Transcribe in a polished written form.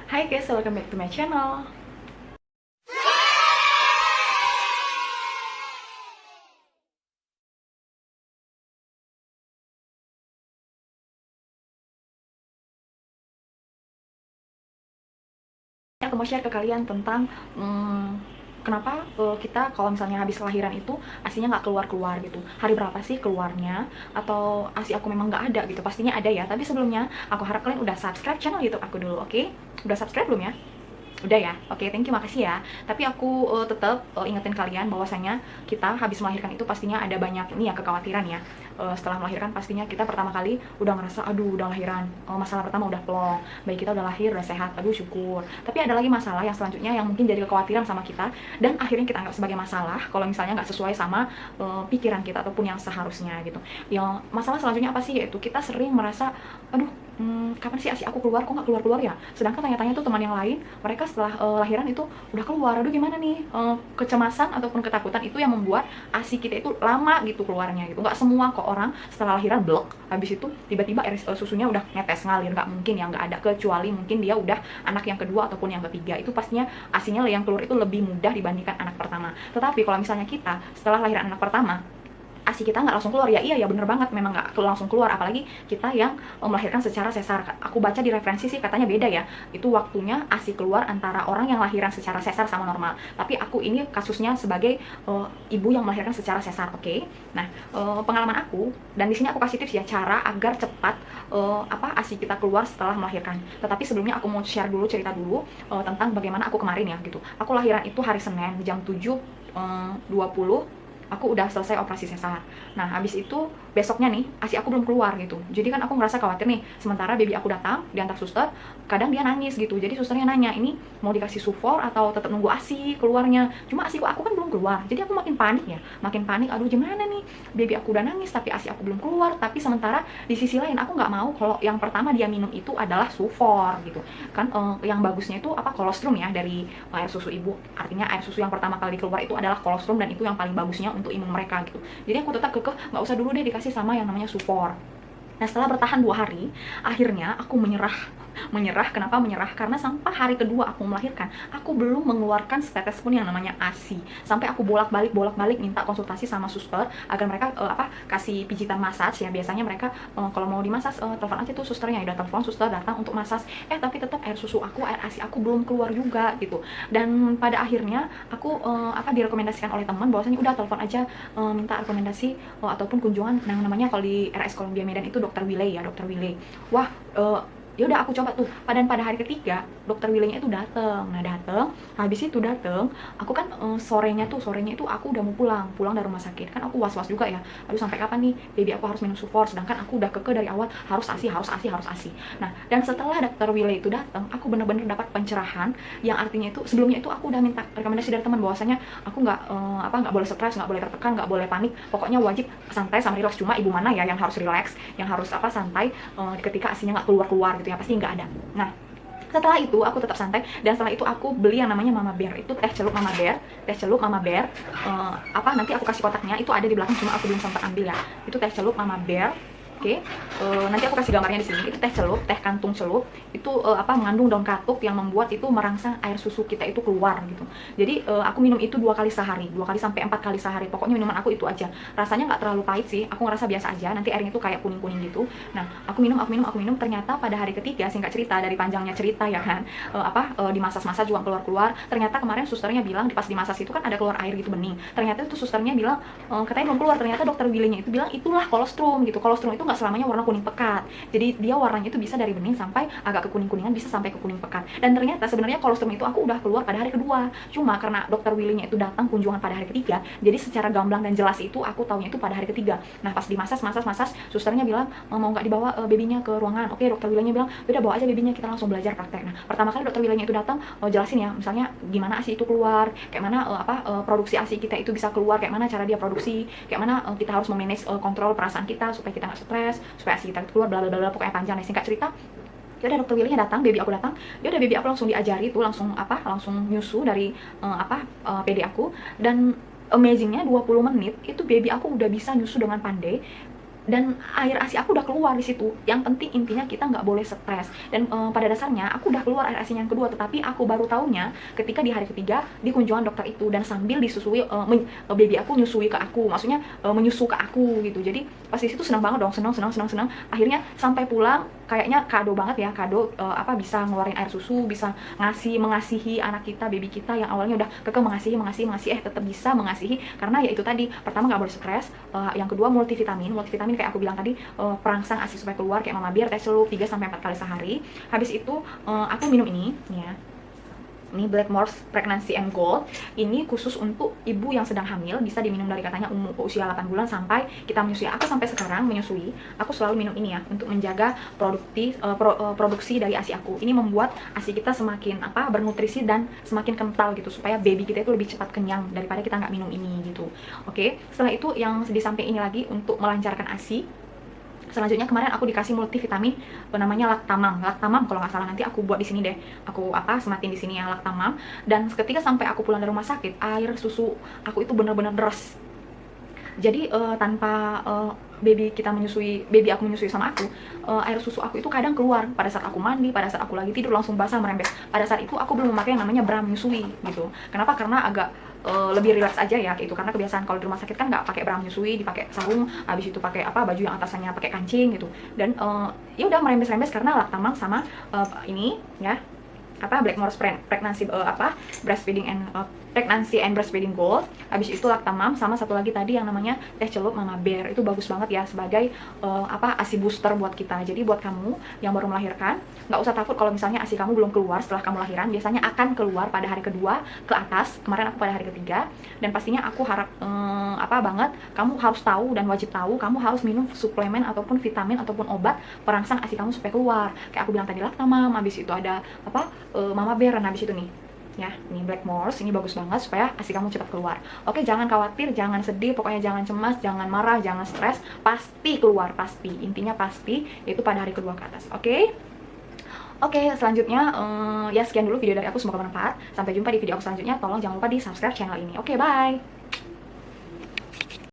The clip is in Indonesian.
Hai guys, welcome back to my channel. Aku mau share ke kalian tentang kenapa kita kalau misalnya habis kelahiran itu asinya nggak keluar-keluar gitu. Hari berapa sih keluarnya? Atau asi aku memang nggak ada gitu? Pastinya ada ya. Tapi sebelumnya aku harap kalian udah subscribe channel YouTube aku dulu, oke? Udah subscribe belum ya? Udah ya, oke, thank you, makasih ya. Tapi aku tetap ingetin kalian bahwasanya kita habis melahirkan itu pastinya ada banyak ini ya kekhawatiran ya. Setelah melahirkan pastinya kita pertama kali udah ngerasa aduh udah lahiran, masalah pertama udah plong, bayi kita udah lahir udah sehat, aduh syukur. Tapi ada lagi masalah yang selanjutnya yang mungkin jadi kekhawatiran sama kita dan akhirnya kita anggap sebagai masalah kalau misalnya nggak sesuai sama pikiran kita ataupun yang seharusnya gitu. Yang masalah selanjutnya apa sih, yaitu kita sering merasa aduh kapan sih asi aku keluar, kok nggak keluar-keluar ya? Sedangkan tanya-tanya tuh teman yang lain, mereka setelah lahiran itu udah keluar. Aduh gimana nih? Kecemasan ataupun ketakutan itu yang membuat asi kita itu lama gitu keluarnya gitu. Nggak semua kok orang setelah lahiran blok, habis itu tiba-tiba air susunya udah netes ngalir, nggak mungkin ya, nggak ada, kecuali mungkin dia udah anak yang kedua ataupun yang ketiga, itu pastinya asinya yang keluar itu lebih mudah dibandingkan anak pertama. Tetapi kalau misalnya kita setelah lahiran anak pertama asi kita nggak langsung keluar, ya iya ya bener banget, memang nggak langsung keluar, apalagi kita yang melahirkan secara sesar. Aku baca di referensi sih katanya beda ya, itu waktunya asi keluar antara orang yang lahiran secara sesar sama normal. Tapi aku ini kasusnya sebagai ibu yang melahirkan secara sesar, oke? Nah, pengalaman aku, dan di sini aku kasih tips ya cara agar cepat asi kita keluar setelah melahirkan. Tetapi sebelumnya aku mau share dulu, cerita dulu tentang bagaimana aku kemarin ya gitu. Aku lahiran itu hari Senin jam 7.20, aku udah selesai operasi sesar. Nah, habis itu besoknya nih, asi aku belum keluar gitu. Jadi kan aku ngerasa khawatir nih, sementara baby aku datang, diantar suster, kadang dia nangis gitu. Jadi susternya nanya, ini mau dikasih sufor atau tetap nunggu asi keluarnya? Cuma asi aku kan belum keluar. Jadi aku makin panik ya, makin panik, aduh gimana nih, baby aku udah nangis tapi asi aku belum keluar. Tapi sementara di sisi lain aku nggak mau kalau yang pertama dia minum itu adalah sufor gitu. Kan yang bagusnya itu apa, kolostrum ya, dari air susu ibu. Artinya air susu yang pertama kali keluar itu adalah kolostrum, dan itu yang paling bagusnya untuk imun mereka gitu. Jadi aku tetap kekeh nggak usah dulu deh dikasih sama yang namanya sufor. Nah, setelah bertahan 2 hari, akhirnya aku menyerah. Kenapa menyerah? Karena sampai hari kedua aku melahirkan, aku belum mengeluarkan setetes pun yang namanya asi. Sampai aku bolak-balik minta konsultasi sama suster agar mereka kasih pijitan massage ya. Biasanya mereka kalau mau dimasas telepon aja tuh susternya. Udah telepon, suster datang untuk massage. Tapi tetap air susu aku, air asi aku belum keluar juga gitu. Dan pada akhirnya aku direkomendasikan oleh teman bahwasanya udah telepon aja, minta rekomendasi ataupun kunjungan yang namanya kalau di RS Columbia Medan itu Dokter Willy ya, Dokter Willy. Wah, ya udah aku coba tuh. Pada hari ketiga dokter Willy-nya itu dateng. Nah, habis itu dateng, aku kan sorenya itu aku udah mau pulang dari rumah sakit. Kan aku was-was juga ya, aduh sampai kapan nih baby aku harus minum sufor, sedangkan aku udah keke dari awal harus asi. Nah, dan setelah dokter Willy itu datang, aku bener-bener dapat pencerahan, yang artinya itu sebelumnya itu aku udah minta rekomendasi dari teman bahwasanya aku nggak boleh stres, nggak boleh tertekan, nggak boleh panik, pokoknya wajib santai sama relax. Cuma ibu mana ya yang harus relax, yang harus santai ketika asinya nggak keluar gitu ya, pasti nggak ada. Nah, setelah itu aku tetap santai, dan setelah itu aku beli yang namanya Mama Bear. Itu teh celup Mama Bear. Nanti aku kasih kotaknya, itu ada di belakang, cuma aku belum sempat ambil ya. Itu teh celup Mama Bear. Oke, nanti aku kasih gambarnya di sini. Itu teh celup, teh kantung celup. Itu mengandung daun katuk yang membuat itu merangsang air susu kita itu keluar gitu. Jadi aku minum itu 2 kali sehari, 2 kali sampai 4 kali sehari. Pokoknya minuman aku itu aja. Rasanya nggak terlalu pahit sih. Aku ngerasa biasa aja. Nanti airnya itu kayak kuning-kuning gitu. Nah, aku minum. Ternyata pada hari ketiga, singkat cerita dari panjangnya cerita ya kan, di masas-masas juga keluar-keluar. Ternyata kemarin susternya bilang pas di masas itu kan ada keluar air gitu bening. Ternyata itu susternya bilang katanya belum keluar. Ternyata dokter Willy-nya itu bilang itulah kolostrum gitu. Kolostrum itu nggak selamanya warna kuning pekat. Jadi dia warnanya itu bisa dari bening sampai agak ke kuning-kuningan, bisa sampai ke kuning pekat. Dan ternyata sebenarnya kolostrum itu aku udah keluar pada hari kedua. Cuma karena dokter Willy-nya itu datang kunjungan pada hari ketiga, jadi secara gamblang dan jelas itu aku taunya itu pada hari ketiga. Nah, pas di masas, susternya bilang mau nggak dibawa babynya ke ruangan. Oke, dokter Willy-nya bilang udah bawa aja babynya, kita langsung belajar praktek. Nah, pertama kali dokter Willy-nya itu datang jelasin ya, misalnya gimana asi itu keluar, kayak mana produksi asi kita itu bisa keluar, kayak mana cara dia produksi, kayak mana kita harus memanage kontrol perasaan kita supaya kita nggak stres, supaya asi kita keluar, bla bla bla, pokoknya panjang. Nah, singkat cerita, ya udah dokter Willy-nya datang, baby aku datang, ya udah baby aku langsung diajari itu langsung nyusu dari PD aku. Dan amazingnya 20 menit itu baby aku udah bisa nyusu dengan pandai. dan air ASI aku udah keluar di situ. Yang penting intinya kita nggak boleh stres. Dan pada dasarnya aku udah keluar air ASI yang kedua, tetapi aku baru taunya ketika di hari ketiga di kunjungan dokter itu, dan sambil disusui baby aku nyusui ke aku, maksudnya menyusu ke aku gitu. Jadi pas di situ senang banget dong, senang. Akhirnya sampai pulang kayaknya kado banget ya, kado apa bisa ngeluarin air susu, bisa mengasihi anak kita, baby kita yang awalnya udah keke mengasihi tetap bisa mengasihi, karena ya itu tadi, pertama nggak boleh stres, yang kedua multivitamin kayak aku bilang tadi, perangsang ASI supaya keluar kayak Mama Bear, teh celup 3-4 kali sehari. Habis itu aku minum ini ya. Ini Blackmore's Pregnancy and Gold. Ini khusus untuk ibu yang sedang hamil, bisa diminum dari katanya usia 8 bulan sampai kita menyusui. Aku sampai sekarang menyusui, aku selalu minum ini ya untuk menjaga produksi dari ASI aku. Ini membuat ASI kita semakin bernutrisi dan semakin kental gitu, supaya baby kita itu lebih cepat kenyang daripada kita nggak minum ini gitu. Oke, setelah itu yang di samping ini lagi untuk melancarkan ASI. Selanjutnya kemarin aku dikasih multivitamin namanya Lactamam kalau nggak salah, nanti aku buat di sini deh, aku sematin di sini ya, Lactamam. Dan ketika sampai aku pulang dari rumah sakit, air susu aku itu benar-benar deras. Jadi tanpa baby aku menyusui sama aku, air susu aku itu kadang keluar pada saat aku mandi, pada saat aku lagi tidur langsung basah merembes. Pada saat itu aku belum memakai yang namanya bra menyusui gitu. Kenapa? Karena agak lebih relax aja ya gitu, karena kebiasaan kalau di rumah sakit kan nggak pakai bra menyusui, dipakai sarung, habis itu pakai baju yang atasannya pakai kancing gitu. Dan ya udah merembes-rembes karena Lactamam sama ini ya Blackmore's Pregnancy Pregnancy and Breastfeeding Gold. Habis itu Lactamam sama satu lagi tadi yang namanya teh celup Mama Bear. Itu bagus banget ya sebagai ASI booster buat kita. Jadi buat kamu yang baru melahirkan, nggak usah takut kalau misalnya ASI kamu belum keluar setelah kamu lahiran. Biasanya akan keluar pada hari kedua ke atas. Kemarin aku pada hari ketiga. Dan pastinya aku harap banget kamu harus tahu dan wajib tahu, kamu harus minum suplemen ataupun vitamin ataupun obat perangsang ASI kamu supaya keluar. Kayak aku bilang tadi Lactamam, habis itu ada Mama Bear, dan habis itu nih ya, ini Blackmore's, ini bagus banget supaya ASI kamu cepat keluar. Oke, jangan khawatir, jangan sedih, pokoknya jangan cemas, jangan marah, jangan stres, pasti keluar, pasti. Intinya pasti, yaitu pada hari kedua ke atas. Oke, selanjutnya ya sekian dulu video dari aku, semoga bermanfaat. Sampai jumpa di video aku selanjutnya. Tolong jangan lupa di subscribe channel ini. Oke, bye.